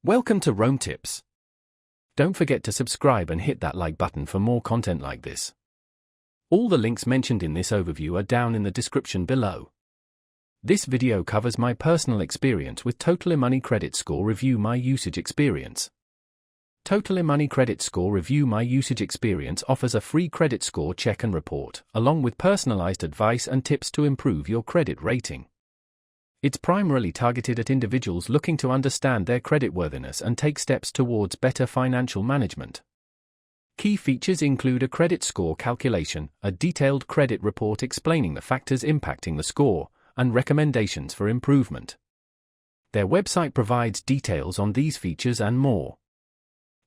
Welcome to Rome Tips. Don't forget to subscribe and hit that like button for more content like this. All the links mentioned in this overview are down in the description below. This video covers my personal experience with TotallyMoney Credit Score Review My Usage Experience. TotallyMoney Credit Score Review My Usage Experience offers a free credit score check and report, along with personalized advice and tips to improve your credit rating. It's primarily targeted at individuals looking to understand their creditworthiness and take steps towards better financial management. Key features include a credit score calculation, a detailed credit report explaining the factors impacting the score, and recommendations for improvement. Their website provides details on these features and more.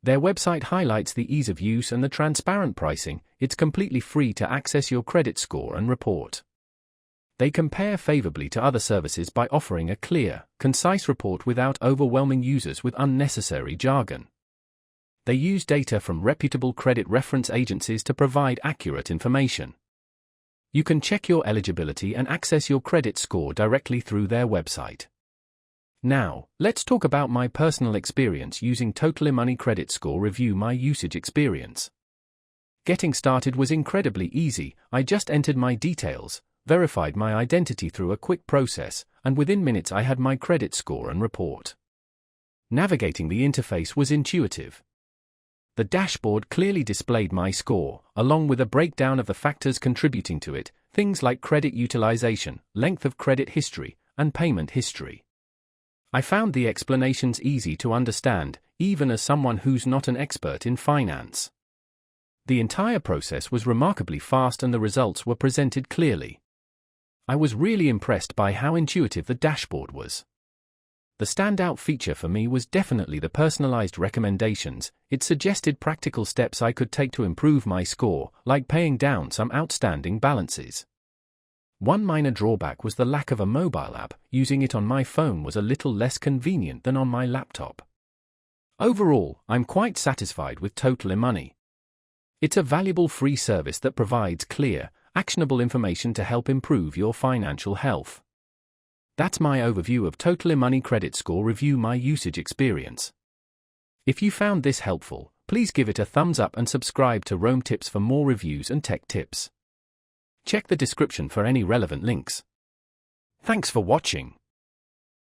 Their website highlights the ease of use and the transparent pricing. It's completely free to access your credit score and report. They compare favorably to other services by offering a clear, concise report without overwhelming users with unnecessary jargon. They use data from reputable credit reference agencies to provide accurate information. You can check your eligibility and access your credit score directly through their website. Now, let's talk about my personal experience using TotallyMoney Credit Score Review My Usage Experience. Getting started was incredibly easy. I just entered my details, verified my identity through a quick process, and within minutes I had my credit score and report. Navigating the interface was intuitive. The dashboard clearly displayed my score, along with a breakdown of the factors contributing to it, things like credit utilization, length of credit history, and payment history. I found the explanations easy to understand, even as someone who's not an expert in finance. The entire process was remarkably fast and the results were presented clearly. I was really impressed by how intuitive the dashboard was. The standout feature for me was definitely the personalized recommendations. It suggested practical steps I could take to improve my score, like paying down some outstanding balances. One minor drawback was the lack of a mobile app. Using it on my phone was a little less convenient than on my laptop. Overall, I'm quite satisfied with TotallyMoney. It's a valuable free service that provides clear, actionable information to help improve your financial health. That's my overview of TotallyMoney Credit Score Review My Usage Experience. If you found this helpful, please give it a thumbs up and subscribe to Rome Tips for more reviews and tech tips. Check the description for any relevant links. Thanks for watching.